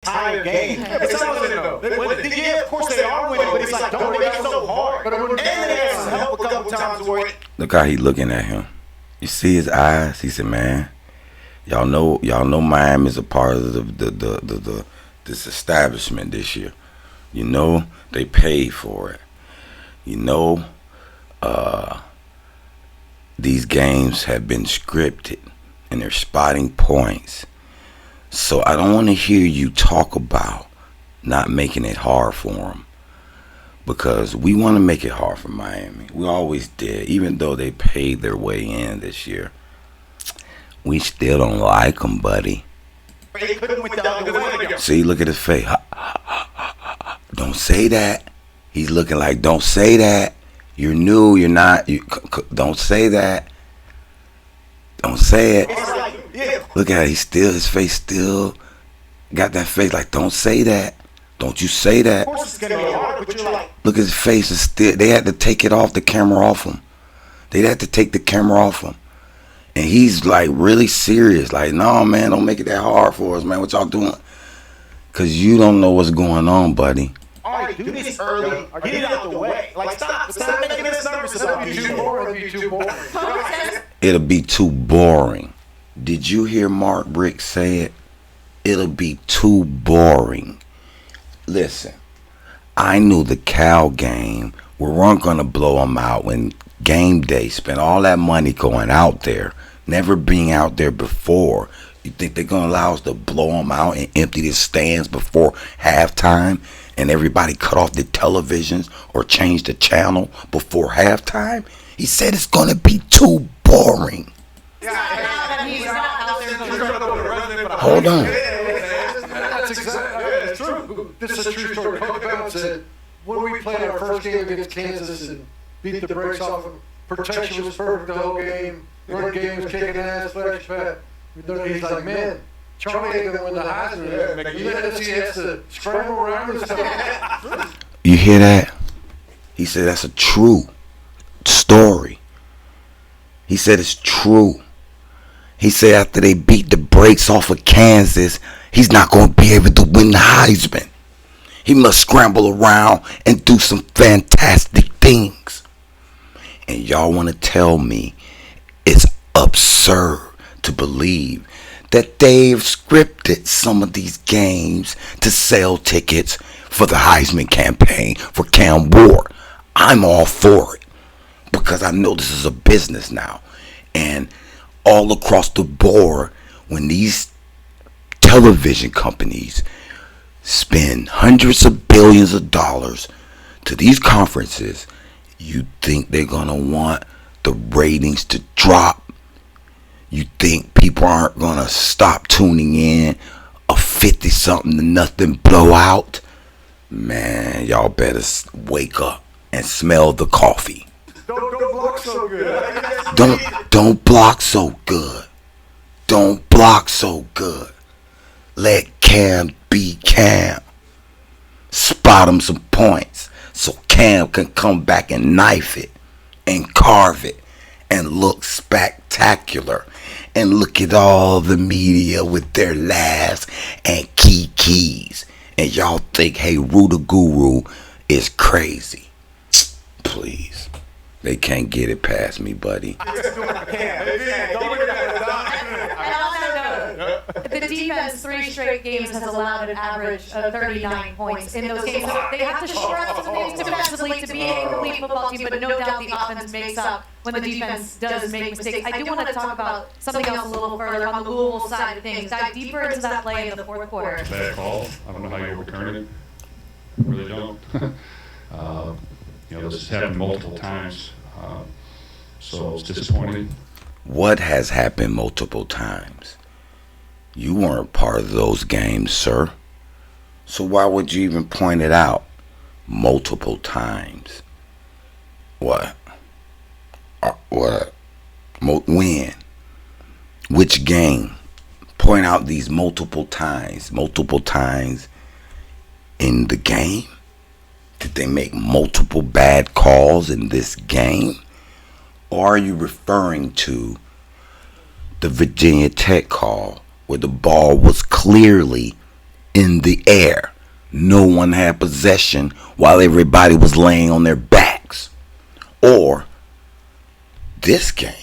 entire game. Yeah, but some of them though. Yeah, of course they are winning, but it's like don't make it so hard. And they had some help a couple times where. Look how he looking at him. You see his eyes. He said, "Man, y'all know Miami's a part of this establishment this year. You know they paid for it. You know, these games have been scripted and they're spotting points. So I don't want to hear you talk about not making it hard for them, because we want to make it hard for Miami. We always did, even though they paid their way in this year. We still don't like them, buddy." See, look at his face. Don't say that. He's looking like, don't say that. You're new. You're not. Don't say that. Don't say it. Look at it. His face still got that face like, don't say that. Don't you say that. Look at his face. Is still. They had to take it off the camera off him. They had to take the camera off him. And he's like really serious. Like, no, man, don't make it that hard for us, man. What y'all doing? Because you don't know what's going on, buddy. All right, do this early or get it out the way. Like, stop making us nervous about it. It'll be too boring. Did you hear Mark Richt say it? It'll be too boring. Listen, I knew the Cal game, we weren't going to blow them out when game day spent all that money going out there, never being out there before. You think they're going to allow us to blow them out and empty the stands before halftime and everybody cut off their televisions or change the channel before halftime? He said it's going to be too boring. Hold on. That's true. This is a true story. Coach Bell said, when we played our first game against Kansas and beat the brakes off him, protection was perfect the whole game, run game was kicking ass, flash pat. He's like, man, Charlie ain't gonna win the Heisman. You let us see he has to scramble around and stuff. You hear that? He said that's a true story. He said it's true. He said after they beat the brakes off of Kansas, he's not going to be able to win the Heisman. He must scramble around and do some fantastic things. And y'all want to tell me it's absurd to believe that they've scripted some of these games to sell tickets for the Heisman campaign for Cam Ward. I'm all for it because I know this is a business now. And all across the board, when these television companies spend hundreds of billions of dollars to these conferences, you think they're going to want the ratings to drop? You think people aren't going to stop tuning in a 50-something to nothing blowout? Man, y'all better wake up and smell the coffee. Don't block so good. Don't block so good. Don't block so good. Let Cam be Cam. Spot him some points so Cam can come back and knife it and carve it and look spectacular. And look at all the media with their laughs and keys. And y'all think, hey, Ruda Guru is crazy. Please. They can't get it past me, buddy. The defense, 3 straight games, has allowed an average of 39 points in those games. They have to shred some things defensively to be a complete football team, but no doubt the offense makes up when the defense does make mistakes. I do want to talk about something else a little further on the Louisville side of things. Dive deeper into that play in the fourth quarter. Bad call. I don't know how you overturn it. I really don't. This has happened multiple times, so it's disappointing. What has happened multiple times? You weren't part of those games, sir. So why would you even point it out multiple times? What? What? When? Which game? Point out these multiple times in the game? Did they make multiple bad calls in this game? Or are you referring to the Virginia Tech call where the ball was clearly in the air. No one had possession while everybody was laying on their backs. Or this game,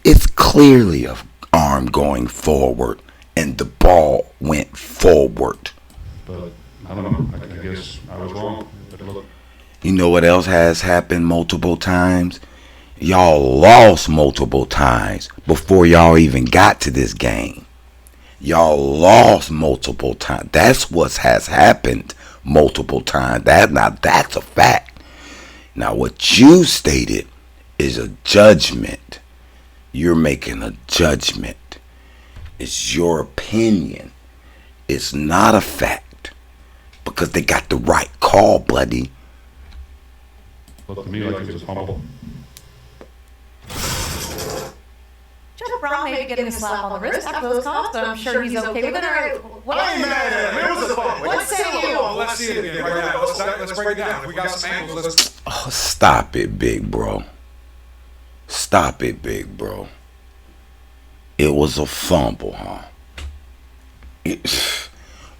it's clearly an arm going forward and the ball went forward. But I don't know. I guess I was wrong. But look, You know what else has happened multiple times? Y'all lost multiple times before y'all even got to this game. Y'all lost multiple times. That's what has happened multiple times. That's a fact. Now what you stated is a judgment. You're making a judgment. It's your opinion. It's not a fact. Because they got the right call, buddy. looked to me like it was a fumble. Joe Brown may be getting a slap on the wrist after those calls, but I'm sure he's okay with it. All right, I ain't mad at him. It was a fumble. What say you? Let's see it again right now. Let's break it down. We got some angles. Let's. Oh, stop it, big bro. Stop it, big bro. It was a fumble, huh?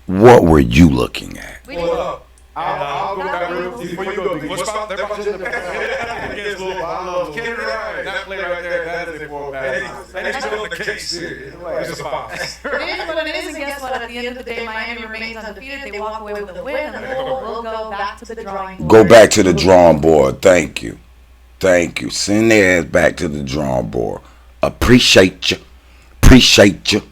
What were you looking at? Hold up. I'll go back real before you go. What spot? They're about to against Louisville. I love Kenny Ryan. That play right there, that is a four back. That is still the case here. It's a foul. It is what it is, and guess what? At the end of the day, Miami remains undefeated. They walk away with a win, and the Bull will go back to the drawing board. Go back to the drawing board. Thank you. Thank you. Send their ass back to the drawing board. Appreciate you. Appreciate you.